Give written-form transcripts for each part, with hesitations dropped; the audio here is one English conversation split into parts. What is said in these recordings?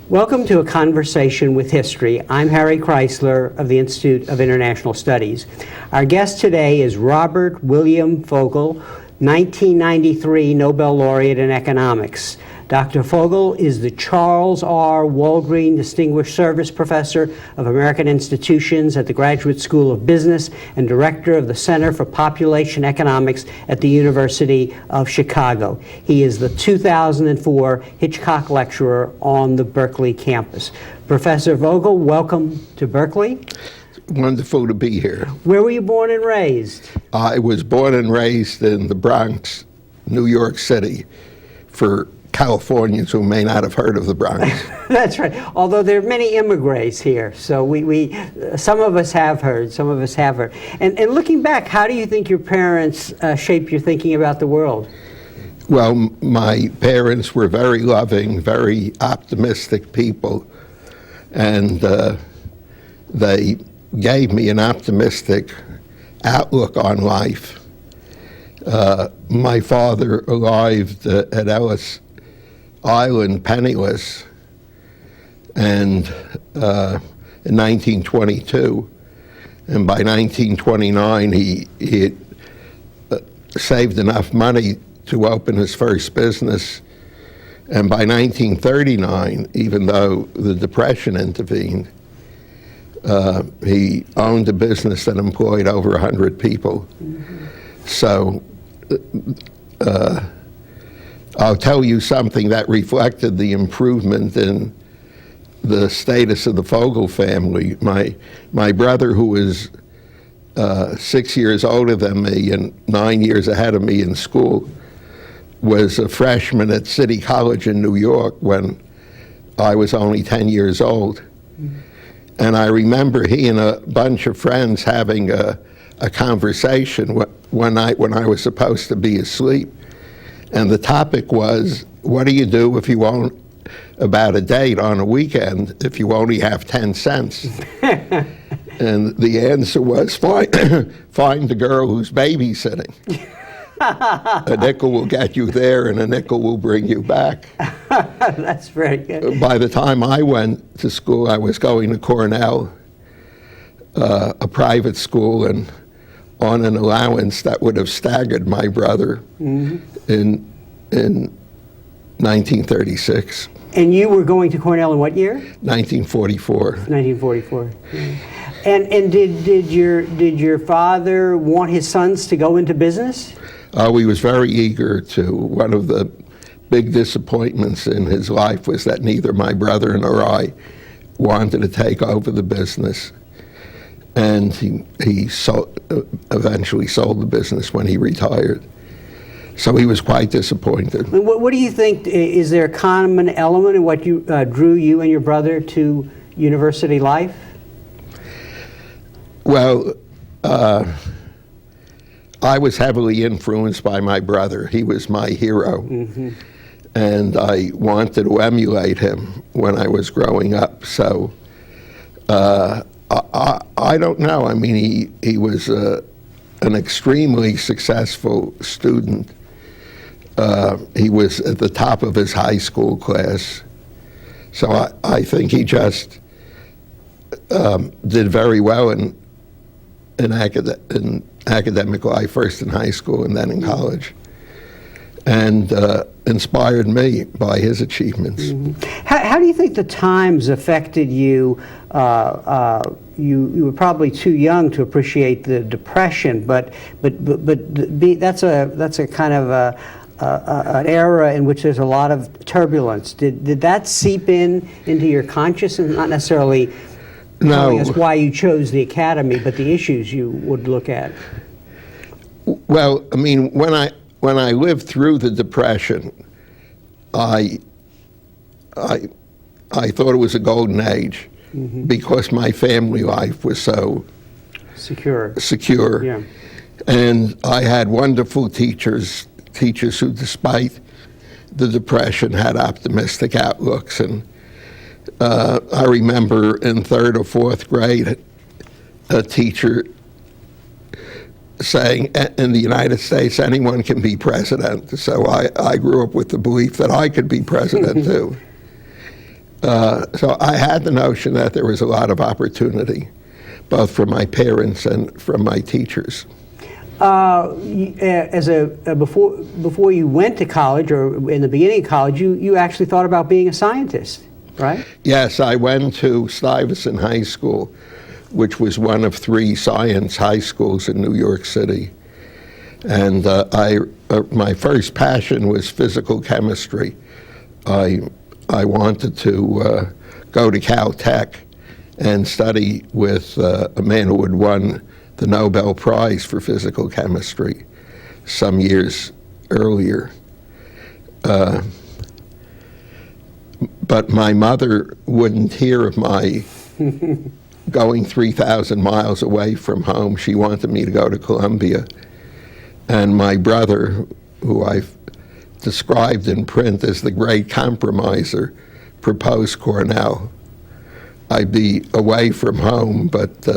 Welcome to A Conversation with History. I'm Harry Kreisler of the Institute of International Studies. Our guest today is Robert William Fogel, 1993 Nobel Laureate in Economics. Dr. Fogel is the Charles R. Walgreen Distinguished Service Professor of American Institutions at the Graduate School of Business and Director of the Center for Population Economics at the University of Chicago. He is the 2004 Hitchcock Lecturer on the Berkeley campus. Professor Fogel, welcome to Berkeley. Wonderful to be here. Where were you born and raised? I was born and raised in the Bronx, New York City, for Californians who may not have heard of the Bronx. That's right. Although there are many immigrants here, so we some of us have heard, some of us have heard. And looking back, how do you think your parents shaped your thinking about the world? Well, my parents were very loving, very optimistic people, and they gave me an optimistic outlook on life. My father arrived at Ellis Island penniless, and in 1922, and by 1929 he had saved enough money to open his first business, and by 1939, even though the Depression intervened, he owned a business that employed over 100 people. Mm-hmm. So I'll tell you something that reflected the improvement in the status of the Fogel family. My brother, who was 6 years older than me and 9 years ahead of me in school, was a freshman at City College in New York when I was only 10 years old. Mm-hmm. And I remember he and a bunch of friends having a conversation one night when I was supposed to be asleep. And the topic was, what do you do if you won't, about a date on a weekend, if you only have 10 cents? And the answer was, find a girl who's babysitting. A nickel will get you there and a nickel will bring you back. That's very good. By the time I went to school, I was going to Cornell, a private school, and on an allowance that would have staggered my brother. Mm-hmm. in 1936. And you were going to Cornell in what year? 1944. 1944. And did your father want his sons to go into business? He was very eager to. One of the big disappointments in his life was that neither my brother nor I wanted to take over the business. And he eventually sold the business when he retired. So he was quite disappointed. What do you think, is there a common element in what drew you and your brother to university life? Well, I was heavily influenced by my brother. He was my hero. Mm-hmm. And I wanted to emulate him when I was growing up. So I don't know. I mean, he was an extremely successful student. He was at the top of his high school class. So I think he just did very well in academic life, first in high school and then in college, and inspired me by his achievements. Mm-hmm. How do you think the times affected you? You were probably too young to appreciate the Depression, but that's a kind of an era in which there's a lot of turbulence. Did that seep into your consciousness? Not necessarily telling us why you chose the academy, but the issues you would look at. Well, I mean, when I lived through the Depression, I thought it was a golden age. Mm-hmm. Because my family life was so secure. Yeah. And I had wonderful teachers who, despite the Depression, had optimistic outlooks. And I remember in third or fourth grade, a teacher saying, in the United States, anyone can be president. So I grew up with the belief that I could be president too. So I had the notion that there was a lot of opportunity, both from my parents and from my teachers. Before you went to college, or in the beginning of college, you actually thought about being a scientist, right? Yes, I went to Stuyvesant High School, which was one of 3 science high schools in New York City. And my first passion was physical chemistry. I wanted to go to Caltech and study with a man who had won the Nobel Prize for physical chemistry some years earlier. But my mother wouldn't hear of my going 3,000 miles away from home. She wanted me to go to Columbia. And my brother, who I've described in print as the great compromiser, proposed Cornell. I'd be away from home, but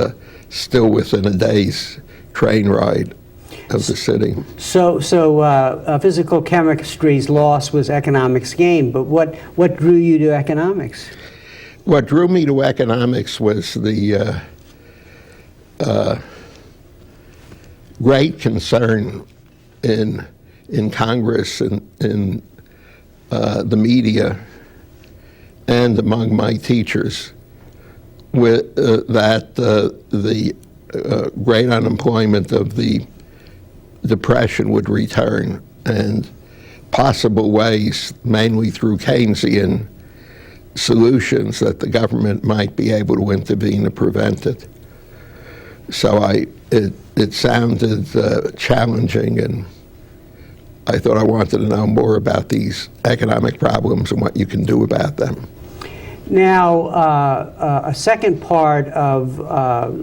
still within a day's train ride of the city. So physical chemistry's loss was economics' gain, but what drew you to economics? What drew me to economics was the great concern in Congress and in the media and among my teachers with that the great unemployment of the Depression would return, and possible ways, mainly through Keynesian solutions, that the government might be able to intervene to prevent it. So it sounded challenging, and I thought I wanted to know more about these economic problems and what you can do about them. Now, a second part of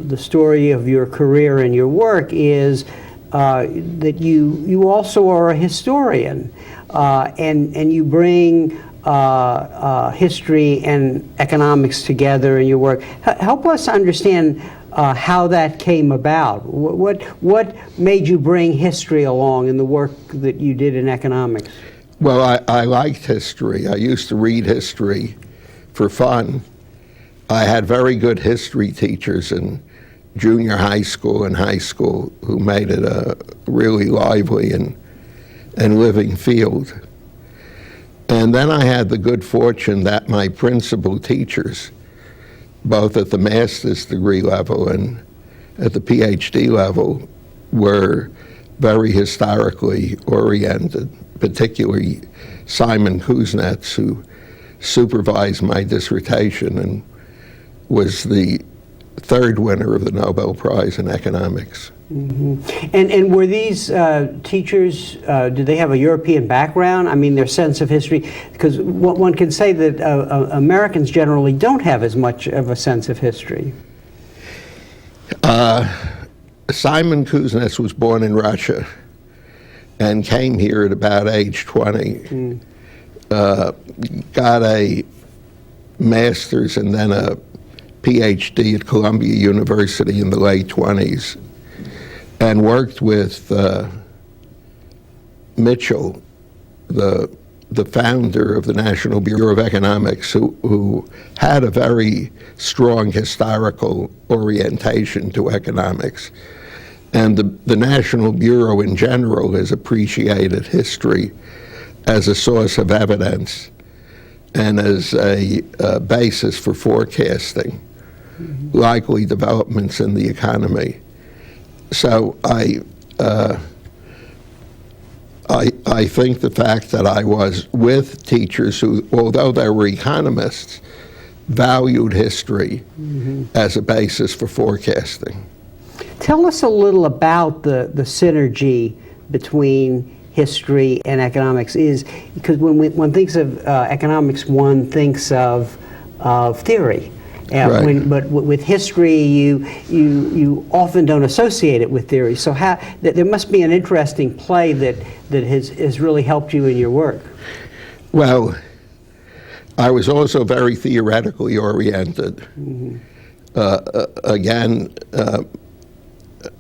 the story of your career and your work is that you also are a historian, and you bring history and economics together in your work. Help us understand how that came about. What made you bring history along in the work that you did in economics? Well, I liked history. I used to read history for fun. I had very good history teachers in junior high school and high school who made it a really lively and living field. And then I had the good fortune that my principal teachers, both at the master's degree level and at the PhD level, were very historically oriented, particularly Simon Kuznets, who supervised my dissertation and was the 3rd winner of the Nobel Prize in economics. Mm-hmm. And were these teachers, did they have a European background? I mean, their sense of history, because one can say that Americans generally don't have as much of a sense of history. Simon Kuznets was born in Russia and came here at about age 20. Got a master's and then a PhD at Columbia University in the late 20s, and worked with Mitchell, the founder of the National Bureau of Economics, who had a very strong historical orientation to economics. And the National Bureau in general has appreciated history as a source of evidence and as a basis for forecasting likely developments in the economy. So I think the fact that I was with teachers who, although they were economists, valued history as a basis for forecasting. Tell us a little about the synergy between history and economics. Is because when one thinks of economics, one thinks of theory. Right. But with history, you often don't associate it with theory. So there must be an interesting play that has really helped you in your work. Well, I was also very theoretically oriented. Again,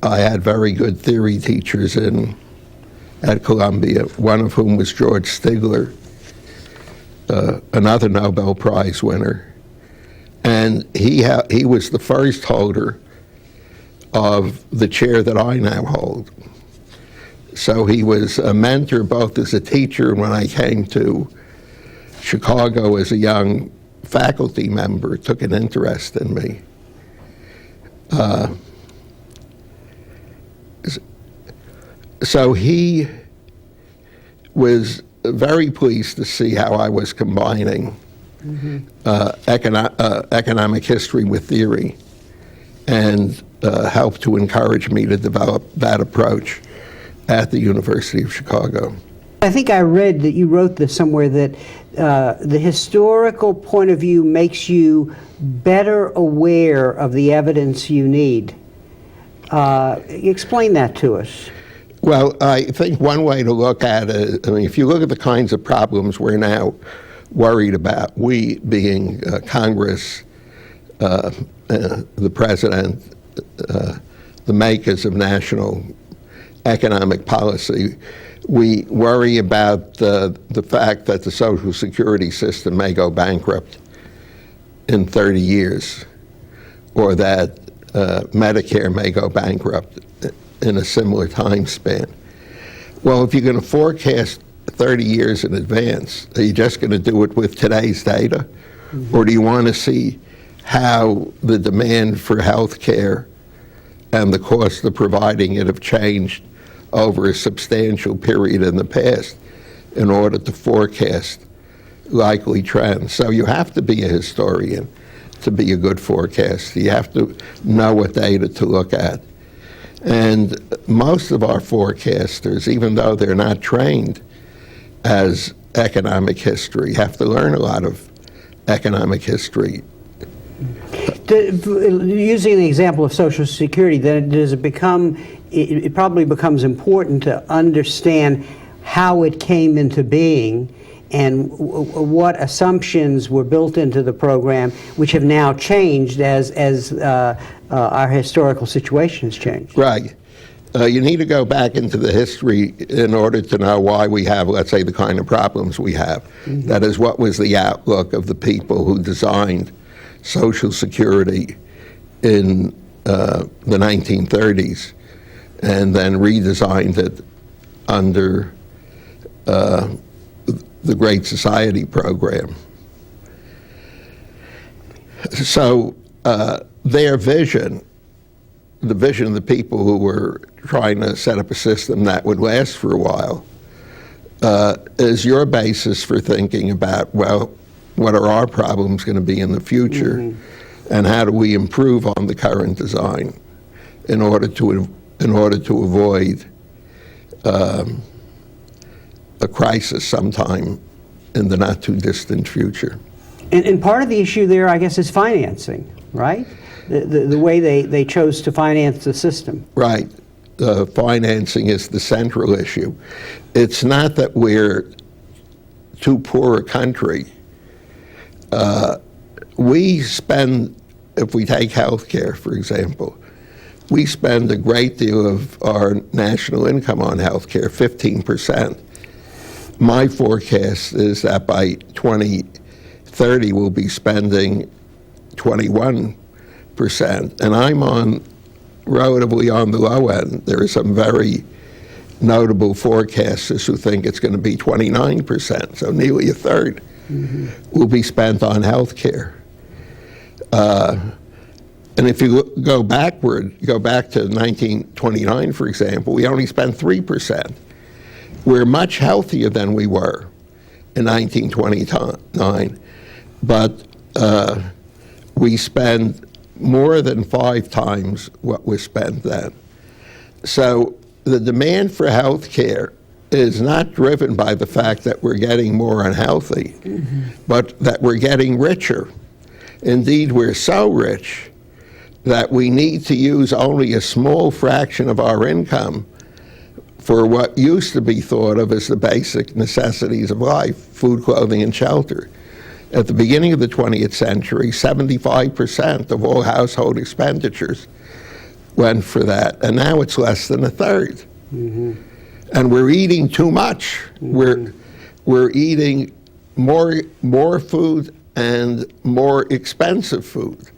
I had very good theory teachers at Columbia, one of whom was George Stigler. another Nobel Prize winner, and he was the first holder of the chair that I now hold. So he was a mentor both as a teacher and when I came to Chicago as a young faculty member, took an interest in me. So he was very pleased to see how I was combining economic history with theory, and helped to encourage me to develop that approach at the University of Chicago. I think I read that you wrote this somewhere, that the historical point of view makes you better aware of the evidence you need. Explain that to us. Well, I think one way to look at it, I mean, if you look at the kinds of problems we're now worried about, we being Congress, the President, the makers of national economic policy, we worry about the fact that the Social Security system may go bankrupt in 30 years, or that Medicare may go bankrupt in a similar time span. Well, if you're going to forecast 30 years in advance, are you just going to do it with today's data? Or do you want to see how the demand for health care and the cost of providing it have changed over a substantial period in the past in order to forecast likely trends? So you have to be a historian to be a good forecaster. You have to know what data to look at. And most of our forecasters, even though they're not trained as economic history, have to learn a lot of economic history. Using the example of Social Security, then does it become, it probably becomes important to understand how it came into being and what assumptions were built into the program, which have now changed as our historical situation has changed. Right. You need to go back into the history in order to know why we have, let's say, the kind of problems we have. That is, what was the outlook of the people who designed Social Security in the 1930s and then redesigned it under the Great Society program. So their vision, the vision of the people who were trying to set up a system that would last for a while, is your basis for thinking about, well, what are our problems going to be in the future, and how do we improve on the current design in order to avoid a crisis sometime in the not too distant future. And part of the issue there, I guess, is financing, right? The way they chose to finance the system. Right. Financing is the central issue. It's not that we're too poor a country. We spend, if we take health care, for example, we spend a great deal of our national income on health care, 15%. My forecast is that by 2030 we'll be spending 21%, and I'm relatively on the low end. There are some very notable forecasters who think it's going to be 29%, so nearly a third will be spent on health care. And if you go back to 1929, for example, we only spent 3%. We're much healthier than we were in 1929, but we spend more than 5 times what was spent then. So the demand for health care is not driven by the fact that we're getting more unhealthy, but that we're getting richer. Indeed, we're so rich that we need to use only a small fraction of our income for what used to be thought of as the basic necessities of life: food, clothing, and shelter. At the beginning of the 20th century, 75% of all household expenditures went for that, and now it's less than a third. And we're eating too much. We're eating more food and more expensive food.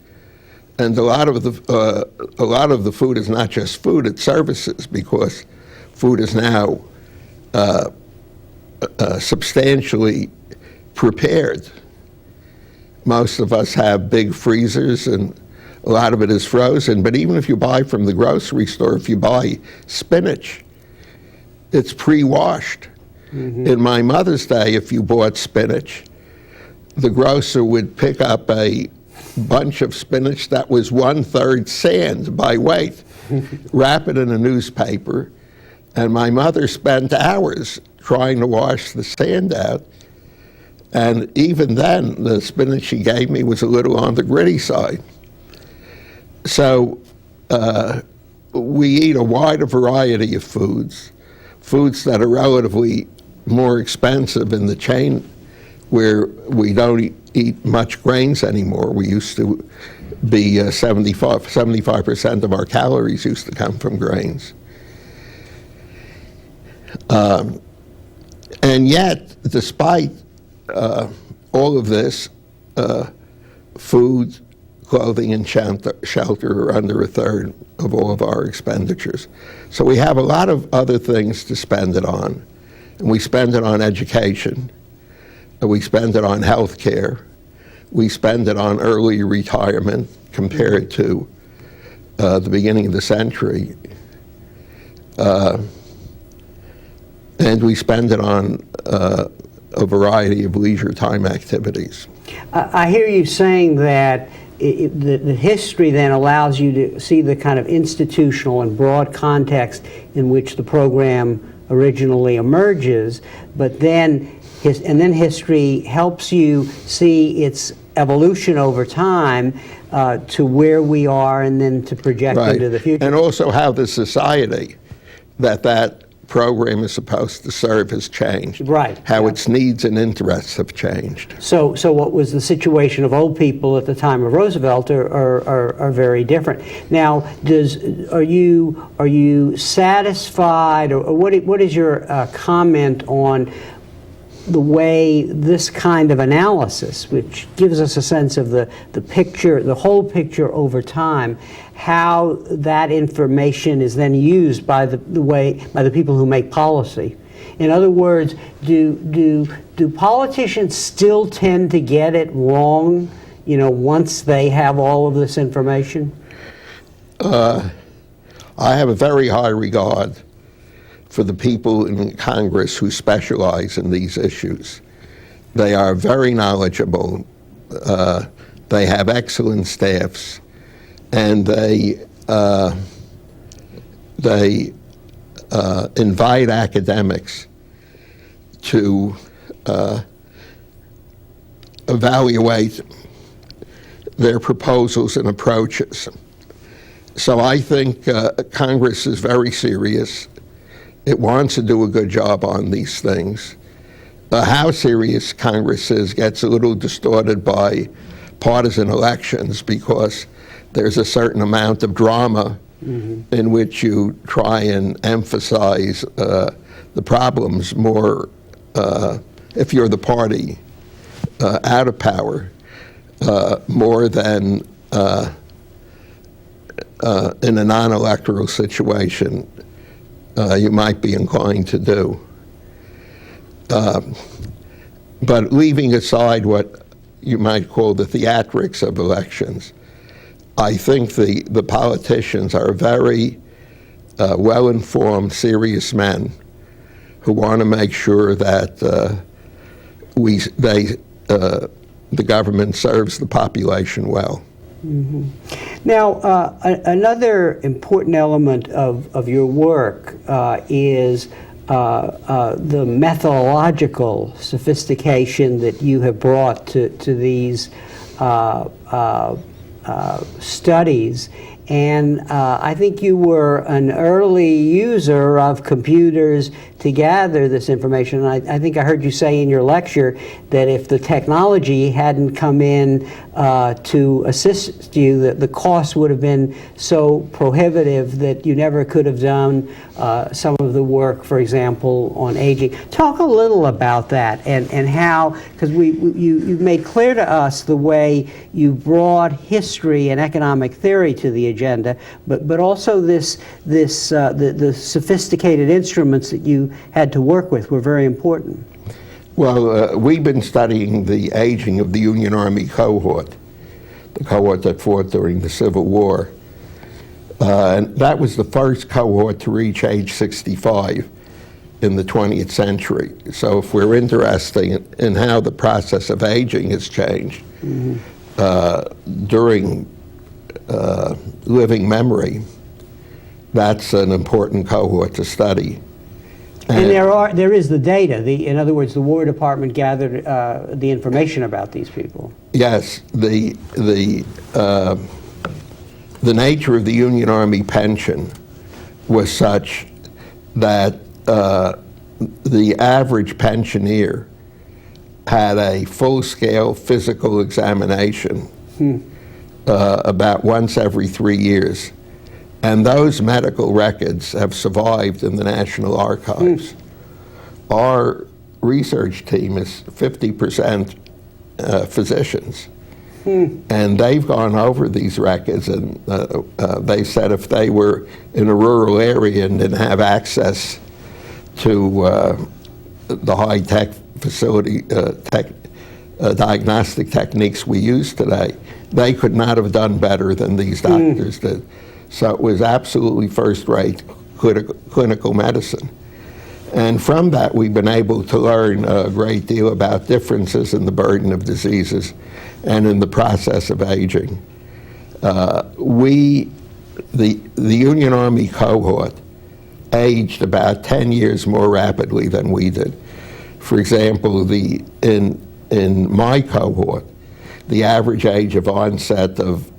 And a lot of the food is not just food; it's services, because food is now substantially prepared. Most of us have big freezers, and a lot of it is frozen. But even if you buy from the grocery store, if you buy spinach, it's pre-washed. In my mother's day, if you bought spinach, the grocer would pick up a bunch of spinach that was 1/3 sand by weight, wrap it in a newspaper, and my mother spent hours trying to wash the sand out. And even then, the spinach she gave me was a little on the gritty side. So we eat a wider variety of foods that are relatively more expensive in the chain, where we don't eat much grains anymore. We used to be 75% of our calories used to come from grains. And yet, despite all of this, food, clothing, and shelter are under 1/3 of all of our expenditures. So we have a lot of other things to spend it on. And we spend it on education. We spend it on health care. We spend it on early retirement compared to the beginning of the century. And we spend it on a variety of leisure time activities. I hear you saying that the history then allows you to see the kind of institutional and broad context in which the program originally emerges, but then history helps you see its evolution over time to where we are, and then to project into the future. And also how the society that program is supposed to serve has changed. Right. How its needs and interests have changed. So what was the situation of old people at the time of Roosevelt are very different. Now, are you satisfied, or what is your comment on the way this kind of analysis, which gives us a sense of the picture, the whole picture over time, how that information is then used by the people who make policy? In other words, do politicians still tend to get it wrong, once they have all of this information? I have a very high regard for the people in Congress who specialize in these issues. They are very knowledgeable. They have excellent staffs, and they invite academics to evaluate their proposals and approaches. So I think Congress is very serious. It wants to do a good job on these things. How serious Congress is gets a little distorted by partisan elections, because there's a certain amount of drama in which you try and emphasize the problems more if you're the party out of power, more than in a non-electoral situation you might be inclined to do. But leaving aside what you might call the theatrics of elections, I think the politicians are very well-informed, serious men who want to make sure that the government serves the population well. Mm-hmm. Now, another important element of your work is the methodological sophistication that you have brought to these studies. And I think you were an early user of computers to gather this information. And I think I heard you say in your lecture that if the technology hadn't come in to assist you, that the cost would have been so prohibitive that you never could have done some of the work, for example, on aging. Talk a little about that and how, because you've made clear to us the way you brought history and economic theory to the agenda, but also the sophisticated instruments that you had to work with were very important. Well, we've been studying the aging of the Union Army cohort, the cohort that fought during the Civil War. And that was the first cohort to reach age 65 in the 20th century. So if we're interested in how the process of aging has changed during living memory, that's an important cohort to study. And there is the data. In other words, the War Department gathered the information about these people. Yes, the nature of the Union Army pension was such that the average pensioner had a full-scale physical examination about once every 3 years. And those medical records have survived in the National Archives. Our research team is 50% physicians. And they've gone over these records, and they said if they were in a rural area and didn't have access to the high-tech facility, diagnostic techniques we use today, they could not have done better than these doctors did. So it was absolutely first-rate clinical medicine. And from that, we've been able to learn a great deal about differences in the burden of diseases and in the process of aging. The Union Army cohort aged about 10 years more rapidly than we did. For example, in my cohort, the average age of onset of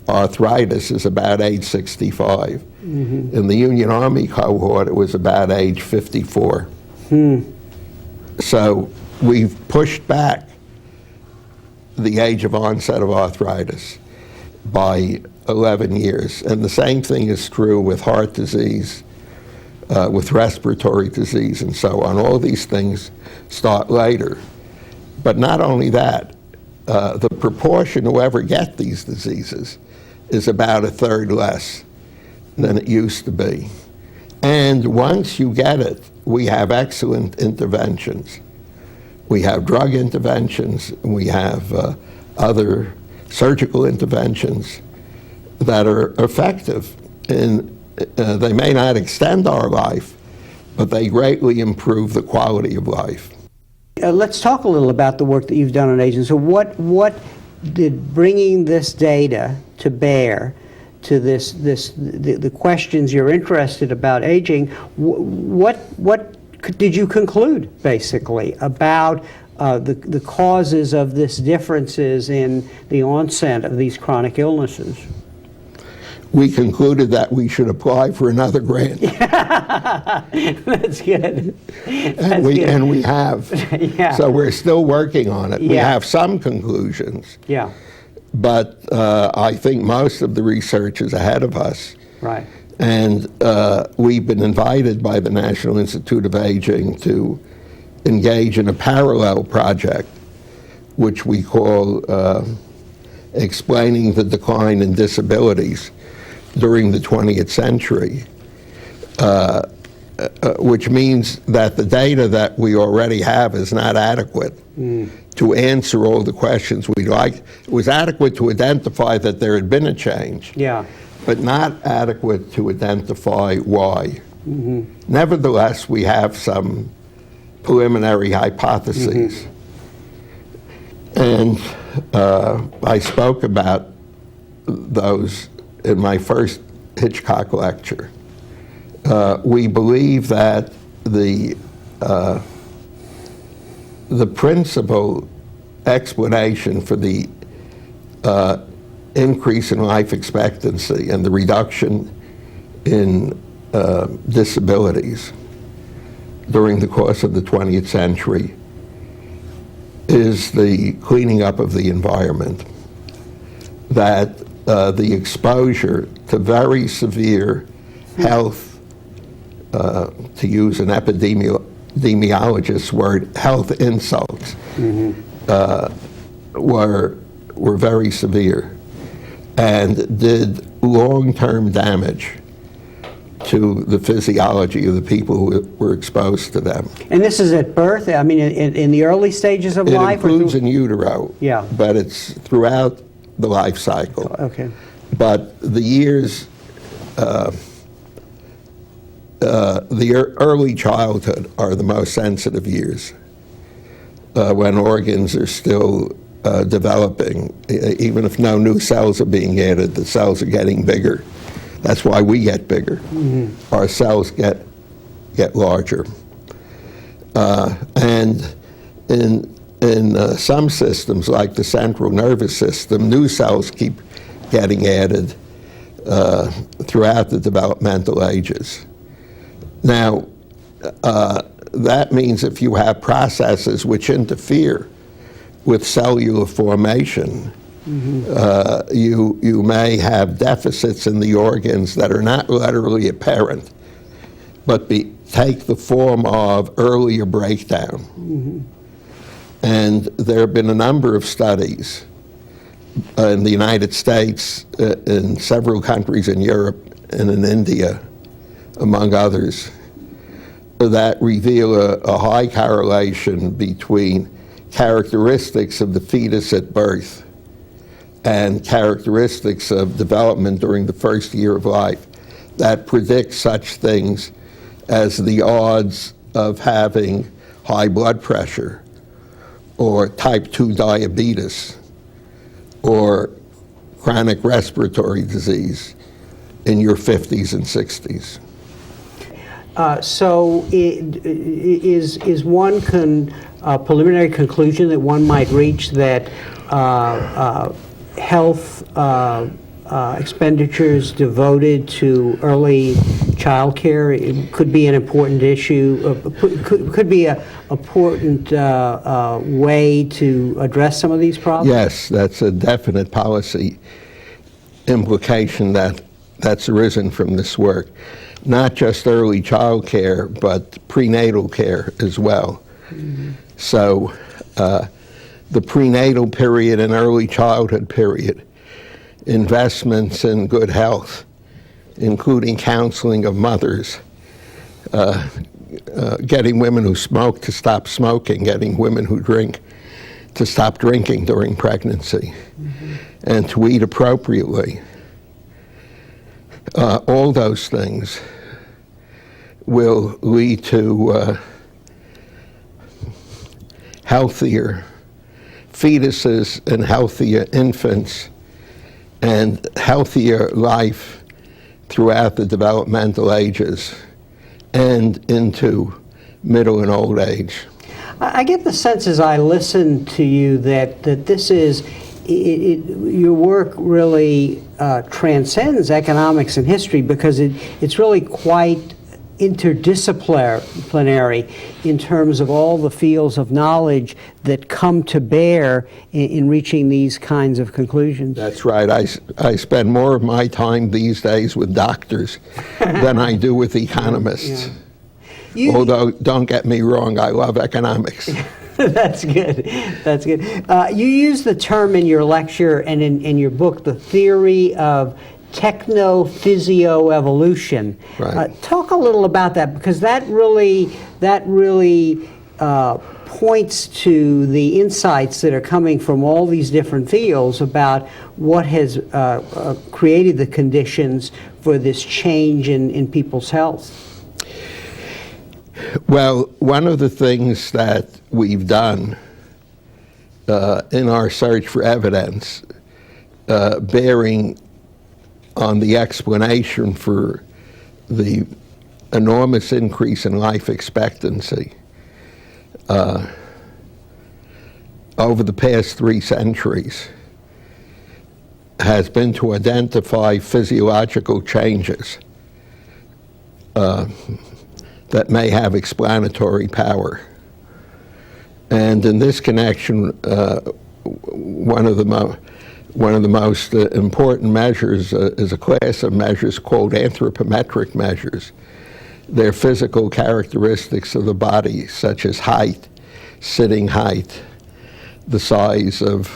arthritis is about age 65. In the Union Army cohort, it was about age 54. So we've pushed back the age of onset of arthritis by 11 years. And the same thing is true with heart disease, with respiratory disease, and so on. All these things start later. But not only that, the proportion who ever get these diseases is about a third less than it used to be. And once you get it, we have excellent interventions. We have drug interventions, we have other surgical interventions that are effective. And they may not extend our life, but they greatly improve the quality of life. Let's talk a little about the work that you've done on aging. So what did bringing this data to bear to the questions you're interested about aging, what did you conclude, basically, about the causes of this differences in the onset of these chronic illnesses? We concluded that we should apply for another grant. That's good. And we have. Yeah. So we're still working on it. Yeah. We have some conclusions. Yeah. But I think most of the research is ahead of us. Right. And we've been invited by the National Institute of Aging to engage in a parallel project, which we call Explaining the Decline in Disabilities during the 20th century, which means that the data that we already have is not adequate to answer all the questions we'd like. It was adequate to identify that there had been a change, but not adequate to identify why. Nevertheless, we have some preliminary hypotheses. And I spoke about those in my first Hitchcock lecture. We believe that the principal explanation for the increase in life expectancy and the reduction in disabilities during the course of the 20th century is the cleaning up of the environment. That the exposure to very severe health, to use an epidemiologist's word, health insults, were very severe and did long-term damage to the physiology of the people who were exposed to them. And this is at birth? I mean, in the early stages of life? It includes in utero, yeah, but it's throughout the life cycle. Okay. But the years, early childhood are the most sensitive years, when organs are still developing. Even if no new cells are being added, the cells are getting bigger. That's why we get bigger. Our cells get larger. And in some systems, like the central nervous system, new cells keep getting added throughout the developmental ages. Now, that means if you have processes which interfere with cellular formation, you may have deficits in the organs that are not literally apparent, but take the form of earlier breakdown. And there have been a number of studies in the United States, in several countries in Europe, and in India, among others, that reveal a high correlation between characteristics of the fetus at birth and characteristics of development during the first year of life that predict such things as the odds of having high blood pressure or type 2 diabetes or chronic respiratory disease in your 50s and 60s. So is one preliminary conclusion that one might reach that health expenditures devoted to early child care could be an important issue, could be an important way to address some of these problems? Yes, that's a definite policy implication that's arisen from this work. Not just early child care, but prenatal care as well. So the prenatal period and early childhood period, investments in good health, including counseling of mothers, getting women who smoke to stop smoking, getting women who drink to stop drinking during pregnancy, and to eat appropriately. All those things will lead to healthier fetuses and healthier infants and healthier life throughout the developmental ages and into middle and old age. I get the sense as I listen to you that this is, your work really transcends economics and history, because it's really quite interdisciplinary in terms of all the fields of knowledge that come to bear in reaching these kinds of conclusions. That's right. I spend more of my time these days with doctors than I do with economists. Yeah. Although, don't get me wrong, I love economics. That's good. That's good. You use the term in your lecture and in your book, the theory of technophysio-evolution. Right. Talk a little about that, because that really points to the insights that are coming from all these different fields about what has created the conditions for this change in people's health. Well, one of the things that we've done in our search for evidence bearing on the explanation for the enormous increase in life expectancy over the past 3 centuries has been to identify physiological changes that may have explanatory power. And in this connection, one of the most important measures is a class of measures called anthropometric measures. They're physical characteristics of the body, such as height, sitting height, the size of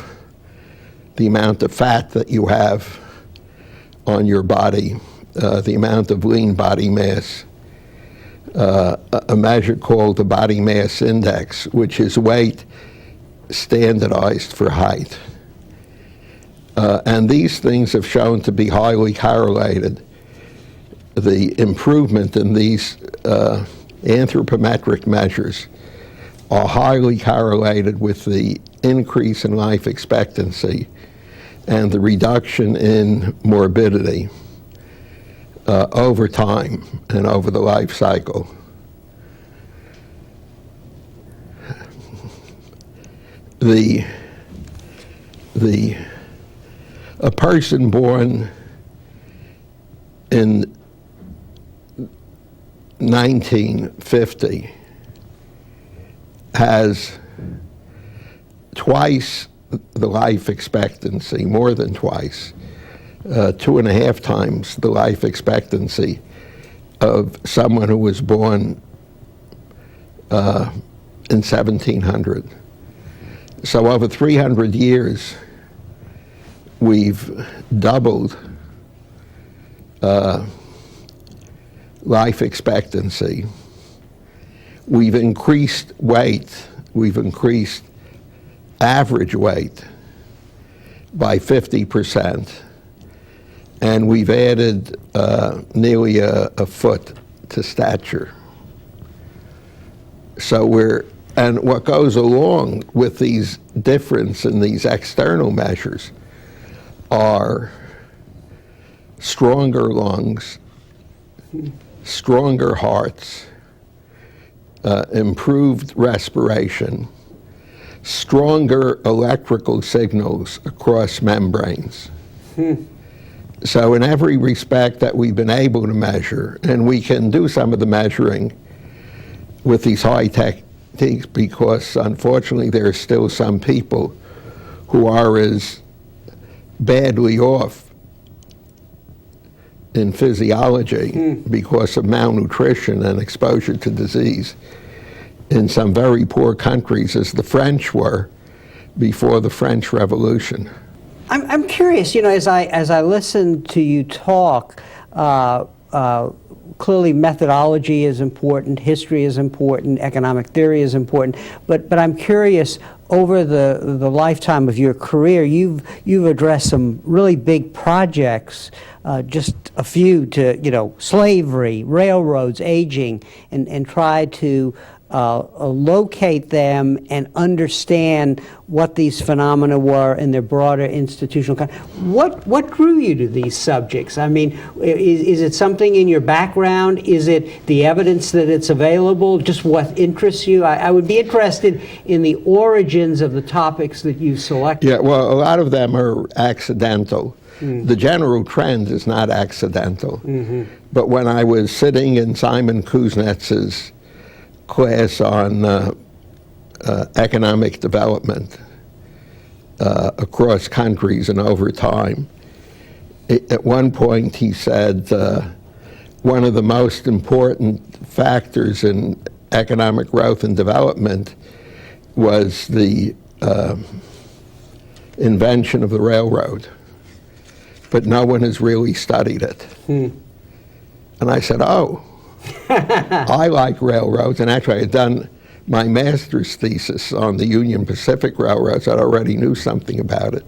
the amount of fat that you have on your body, the amount of lean body mass, a measure called the body mass index, which is weight standardized for height. And these things have shown to be highly correlated. The improvement in these anthropometric measures are highly correlated with the increase in life expectancy and the reduction in morbidity over time and over the life cycle. A person born in 1950 has twice the life expectancy, more than twice, 2.5 times the life expectancy of someone who was born in 1700. So over 300 years, we've doubled life expectancy. We've increased weight. We've increased average weight by 50%. And we've added nearly a foot to stature. So and what goes along with these difference in these external measures are stronger lungs, stronger hearts, improved respiration, stronger electrical signals across membranes. So in every respect that we've been able to measure, and we can do some of the measuring with these high techniques because unfortunately there are still some people who are as badly off in physiology because of malnutrition and exposure to disease in some very poor countries as the French were before the French Revolution. I'm curious, as I listen to you talk, clearly methodology is important, history is important, economic theory is important, but I'm curious, over the lifetime of your career, you've addressed some really big projects, just a few to, slavery, railroads, aging, and tried to locate them and understand what these phenomena were in their broader institutional context. What drew you to these subjects? I mean, is it something in your background? Is it the evidence that it's available? Just what interests you? I would be interested in the origins of the topics that you selected. Yeah, well, a lot of them are accidental. The general trend is not accidental. But when I was sitting in Simon Kuznets's class on economic development across countries and over time, at one point he said one of the most important factors in economic growth and development was the invention of the railroad, but no one has really studied it. And I said, oh, I like railroads, and actually I had done my master's thesis on the Union Pacific Railroads. I already knew something about it.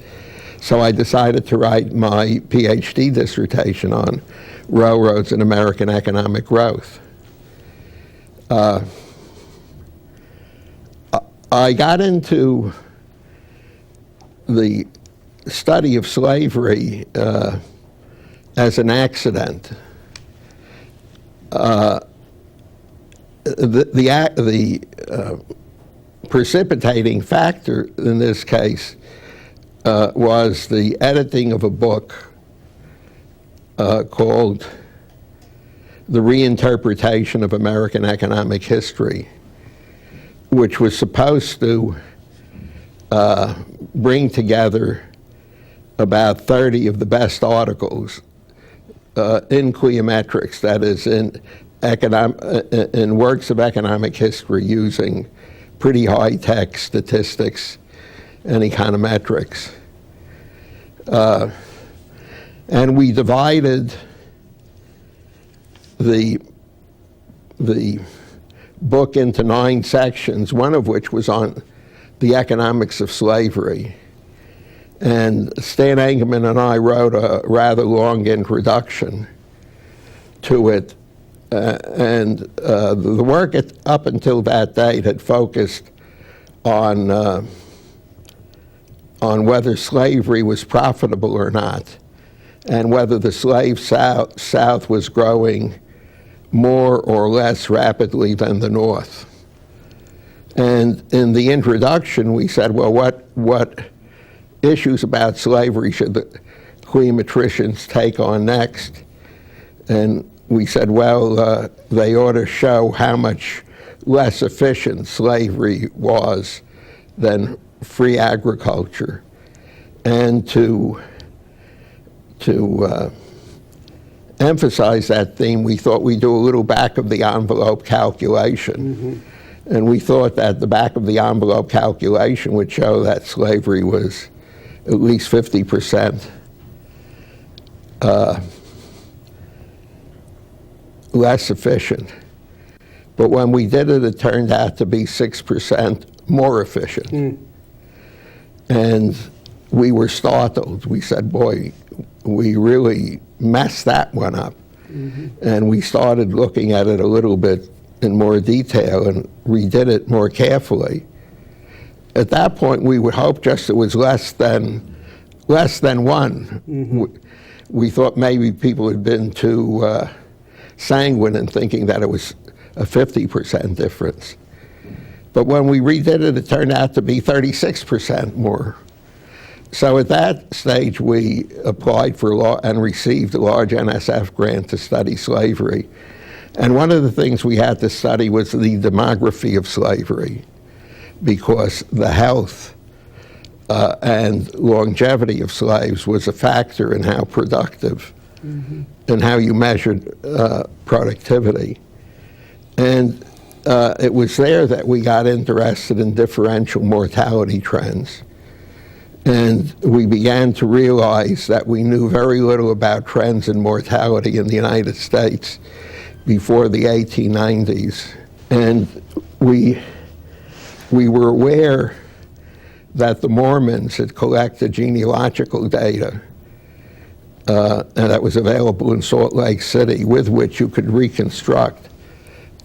So I decided to write my PhD dissertation on railroads and American economic growth. I got into the study of slavery as an accident. The precipitating factor in this case was the editing of a book called the reinterpretation of American economic history, which was supposed to bring together about 30 of the best articles in Cliometrics, that is, in works of economic history using pretty high-tech statistics and econometrics. And we divided the book into 9 sections, one of which was on the economics of slavery. And Stan Engelman and I wrote a rather long introduction to it. The work up until that date had focused on whether slavery was profitable or not, and whether the slave South was growing more or less rapidly than the North. And in the introduction, we said, well, what issues about slavery should the Cliometricians take on next? And we said, well, they ought to show how much less efficient slavery was than free agriculture, and to emphasize that theme, we thought we'd do a little back-of-the-envelope calculation. And we thought that the back-of-the-envelope calculation would show that slavery was at least 50% less efficient. But when we did it, it turned out to be 6% more efficient. And we were startled. We said, boy, we really messed that one up. And we started looking at it a little bit in more detail and redid it more carefully. At that point, we would hope just it was less than 1. We thought maybe people had been too sanguine in thinking that it was a 50% difference. But when we redid it, it turned out to be 36% more. So at that stage, we applied for and received a large NSF grant to study slavery. And one of the things we had to study was the demography of slavery, because the health and longevity of slaves was a factor in how productive and how you measured productivity. And it was there that we got interested in differential mortality trends. And we began to realize that we knew very little about trends in mortality in the United States before the 1890s. And we were aware that the Mormons had collected genealogical data and that was available in Salt Lake City, with which you could reconstruct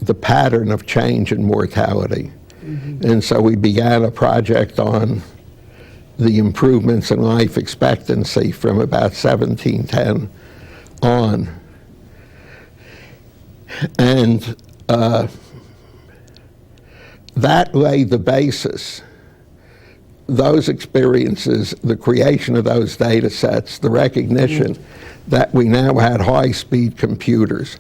the pattern of change in mortality. And so we began a project on the improvements in life expectancy from about 1710 on. And that laid the basis. Those experiences, the creation of those data sets, the recognition that we now had high-speed computers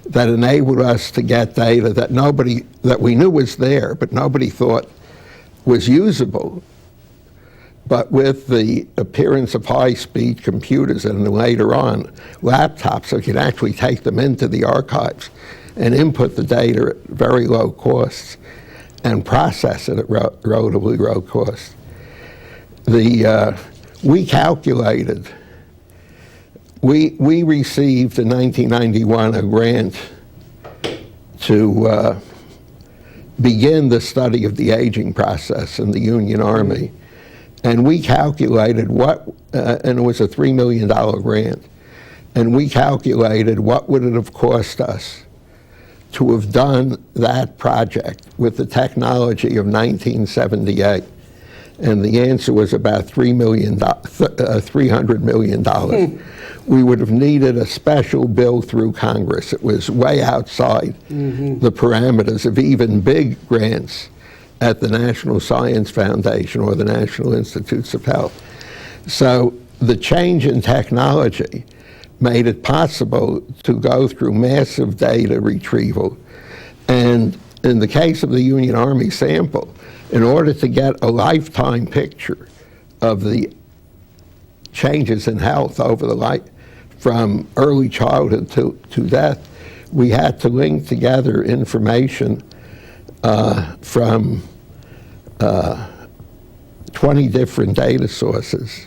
that enabled us to get data that we knew was there, but nobody thought was usable. But with the appearance of high-speed computers and later on laptops, so you could actually take them into the archives and input the data at very low costs and process it at relatively low cost. We calculated, we received in 1991 a grant to begin the study of the aging process in the Union Army. And we calculated and it was a $3 million grant, and we calculated what would it have cost us to have done that project with the technology of 1978. And the answer was about $300 million. We would have needed a special bill through Congress. It was way outside the parameters of even big grants at the National Science Foundation or the National Institutes of Health. So the change in technology made it possible to go through massive data retrieval. And in the case of the Union Army sample, in order to get a lifetime picture of the changes in health over the life from early childhood to death, we had to link together information from 20 different data sources.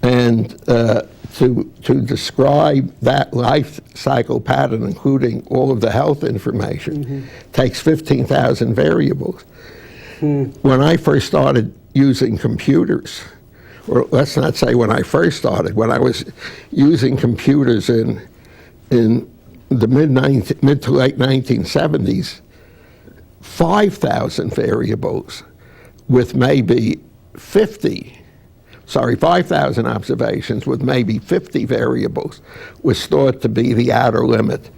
And to describe that life cycle pattern, including all of the health information, takes 15,000 variables. When I first started using computers, or let's not say when I first started, when I was using computers in the mid to late 1970s, 5,000 variables with maybe 5,000 observations with maybe 50 variables was thought to be the outer limit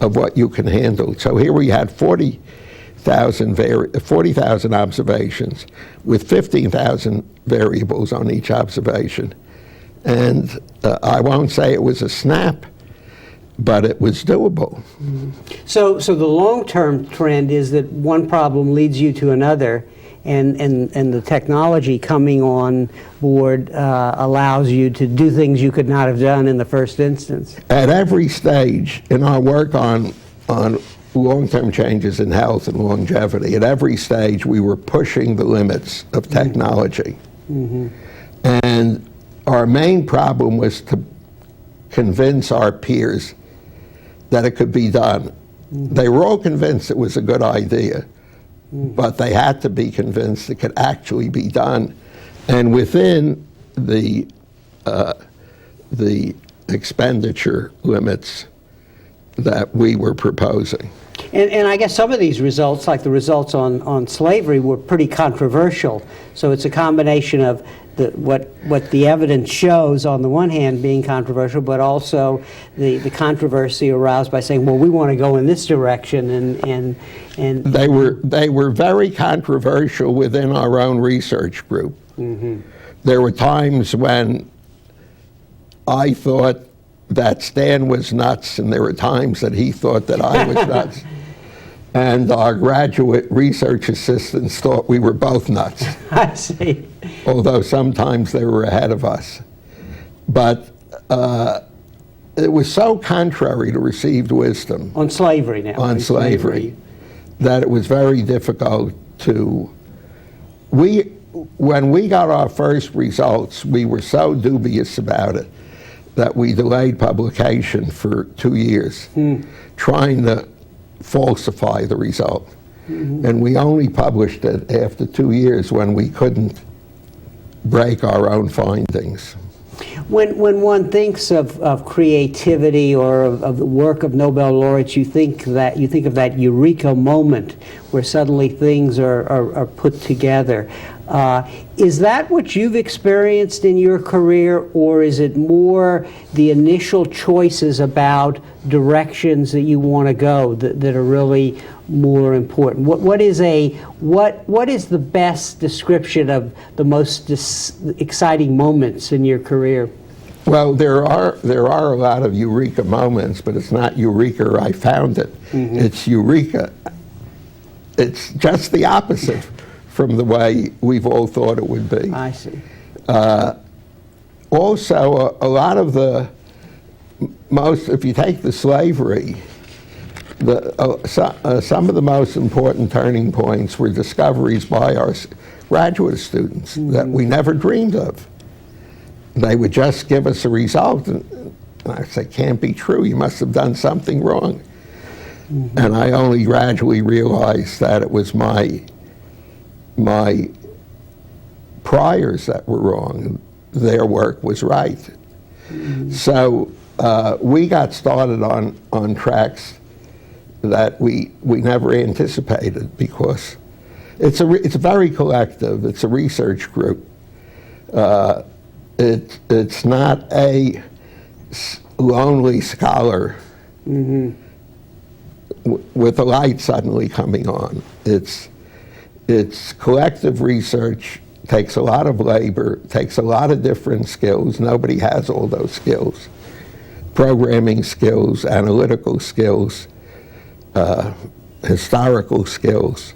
of what you can handle. So here we had 40,000 observations with 15,000 variables on each observation. And I won't say it was a snap, but it was doable. So the long-term trend is that one problem leads you to another, and the technology coming on board allows you to do things you could not have done in the first instance. At every stage in our work on long-term changes in health and longevity, at every stage we were pushing the limits of technology. And our main problem was to convince our peers that it could be done. They were all convinced it was a good idea, but they had to be convinced it could actually be done. And within the expenditure limits that we were proposing. And I guess some of these results, like the results on slavery, were pretty controversial. So it's a combination of what the evidence shows on the one hand being controversial, but also the controversy aroused by saying, well, we want to go in this direction, and they were very controversial within our own research group. There were times when I thought that Stan was nuts, and there were times that he thought that I was nuts. And our graduate research assistants thought we were both nuts. I see. Although sometimes they were ahead of us. But it was so contrary to received wisdom. On slavery now. On slavery. That it was very difficult to... When we got our first results, we were so dubious about it that we delayed publication for 2 years, trying to falsify the result. And we only published it after 2 years when we couldn't break our own findings. When one thinks of creativity or of the work of Nobel laureates, you think of that eureka moment where suddenly things are put together. Is that what you've experienced in your career, or is it more the initial choices about directions that you want to go that are really more important? What is the best description of the most exciting moments in your career? Well, there are a lot of eureka moments, but it's not eureka, I found it. It's eureka. It's just the opposite from the way we've all thought it would be. I see. Also, a lot of the most, if you take the slavery, some of the most important turning points were discoveries by our graduate students that we never dreamed of. They would just give us a result, and I say, can't be true, you must have done something wrong. And I only gradually realized that it was my priors that were wrong. Their work was right. So we got started on tracks that we never anticipated, because it's very collective. It's a research group. It's not a lonely scholar with a light suddenly coming on. It's collective research, takes a lot of labor, takes a lot of different skills. Nobody has all those skills. programming skills, analytical skills, historical skills,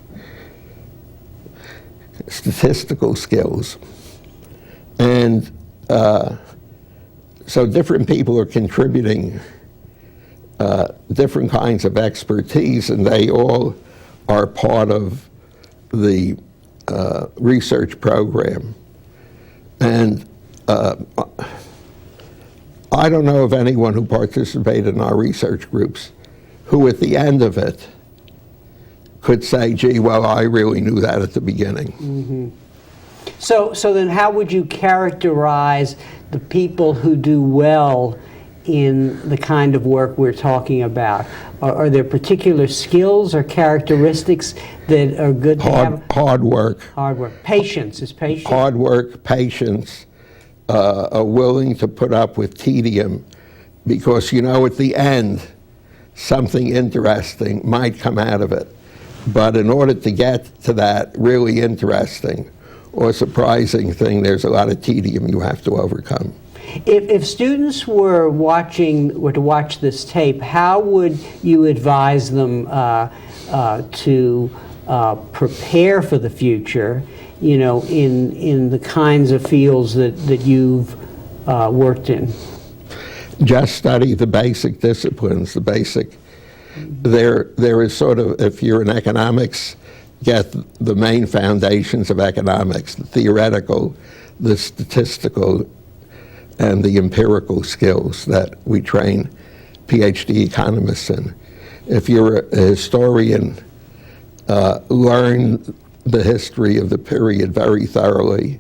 statistical skills. And so different people are contributing different kinds of expertise, and they all are part of the research program. And I don't know of anyone who participated in our research groups who at the end of it could say, gee, well, I really knew that at the beginning. Mm-hmm. So then how would you characterize the people who do well in the kind of work we're talking about? Are there particular skills or characteristics that are good to have? Hard work. Hard work. Patience. Is patience? Hard work, patience, are willing to put up with tedium, because you know at the end something interesting might come out of it. But in order to get to that really interesting or surprising thing, there's a lot of tedium you have to overcome. If students were to watch this tape, how would you advise them to prepare for the future, you know, in the kinds of fields that you've worked in? Just study the basic disciplines, the basic. There is sort of, if you're in economics, get the main foundations of economics, the theoretical, the statistical, and the empirical skills that we train PhD economists in. If you're a historian, learn the history of the period very thoroughly.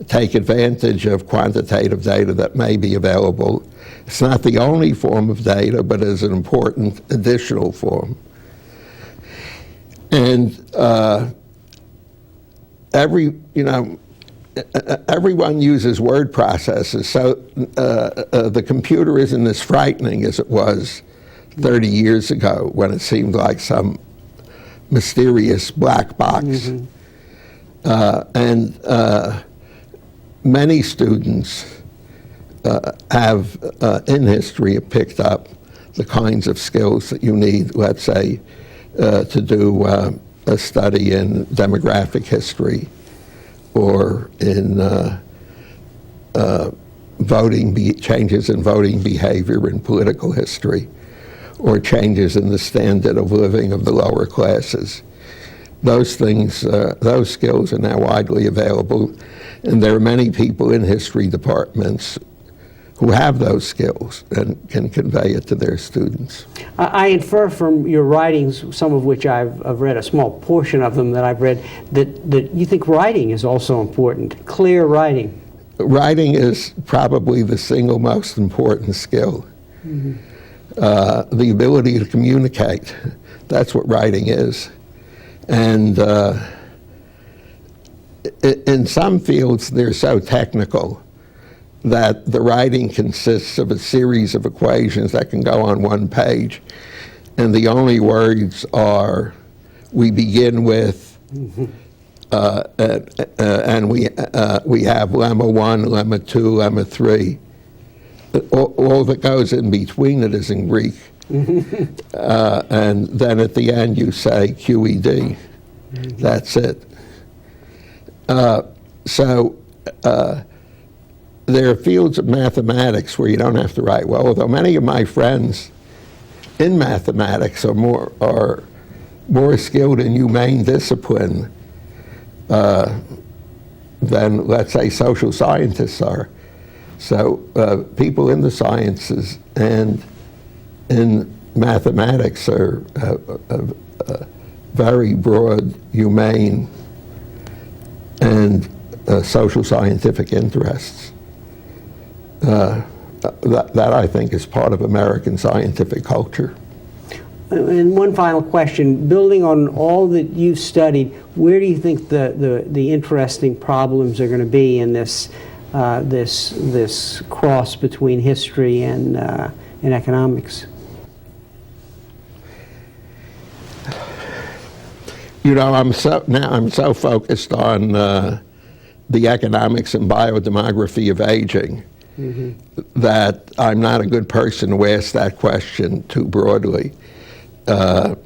Take advantage of quantitative data that may be available. It's not the only form of data, but is an important additional form. And everyone uses word processors, so the computer isn't as frightening as it was 30 years ago when it seemed like some mysterious black box. Mm-hmm. And many students have, in history, picked up the kinds of skills that you need, let's say, to do a study in demographic history, or in changes in voting behavior in political history, or changes in the standard of living of the lower classes. Those things, those skills are now widely available, and there are many people in history departments who have those skills and can convey it to their students. I infer from your writings, some of which I've read, a small portion of them that I've read, that you think writing is also important, clear writing. Writing is probably the single most important skill. Mm-hmm. The ability to communicate, that's what writing is. And in some fields, they're so technical that the writing consists of a series of equations that can go on one page, and the only words are, we begin with, mm-hmm. And we have lemma 1, lemma 2, lemma 3. All that goes in between it is in Greek. And then at the end you say QED. Mm-hmm. That's it. There are fields of mathematics where you don't have to write well, although many of my friends in mathematics are more skilled in humane discipline than, let's say, social scientists are. So people in the sciences and in mathematics are very broad, humane, and social scientific interests. That I think is part of American scientific culture. And one final question, building on all that you've studied, where do you think the interesting problems are going to be in this this cross between history and economics? You know, I'm so focused on the economics and biodemography of aging, that I'm not a good person to ask that question too broadly. I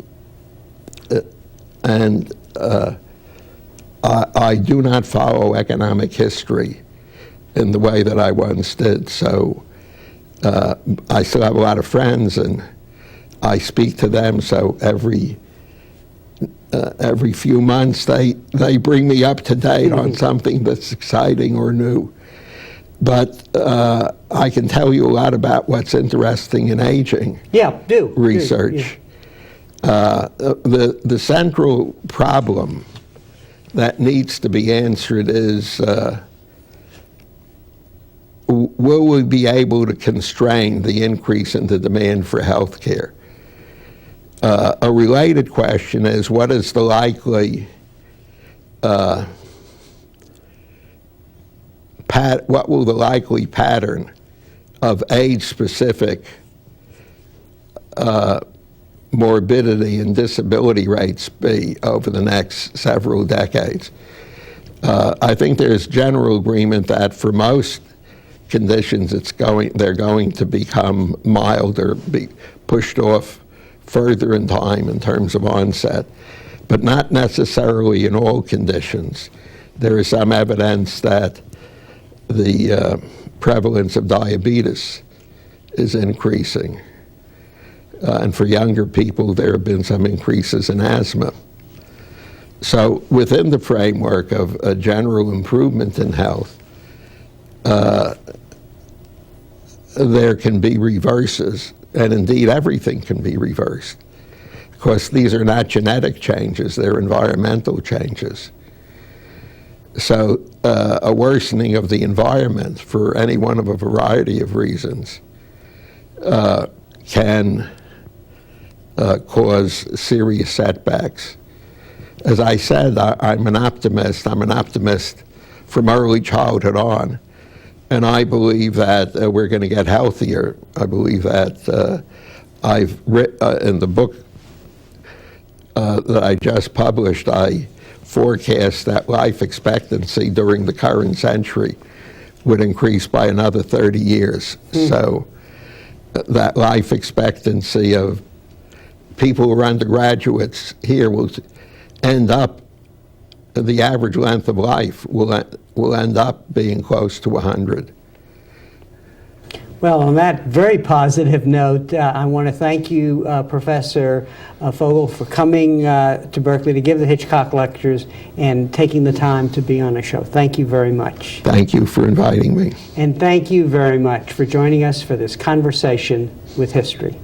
do not follow economic history in the way that I once did, so I still have a lot of friends, and I speak to them, so every few months they bring me up to date on something that's exciting or new. But I can tell you a lot about what's interesting in aging research. The central problem that needs to be answered is, will we be able to constrain the increase in the demand for health care? A related question is, what is the likely what will the likely pattern of age-specific morbidity and disability rates be over the next several decades? I think there's general agreement that for most conditions they're going to become milder, be pushed off further in time in terms of onset, but not necessarily in all conditions. There is some evidence that the prevalence of diabetes is increasing. And for younger people, there have been some increases in asthma. So within the framework of a general improvement in health, there can be reverses, and indeed everything can be reversed. Of course, these are not genetic changes, they're environmental changes. So a worsening of the environment for any one of a variety of reasons can cause serious setbacks. As I said, I'm an optimist. I'm an optimist from early childhood on. And I believe that we're going to get healthier. I believe that I've written in the book that I just published, I forecast that life expectancy during the current century would increase by another 30 years. So that life expectancy of people who are undergraduates here will end up, the average length of life will end up being close to 100. Well, on that very positive note, I want to thank you, Professor Fogel, for coming to Berkeley to give the Hitchcock Lectures and taking the time to be on the show. Thank you very much. Thank you for inviting me. And thank you very much for joining us for this conversation with history.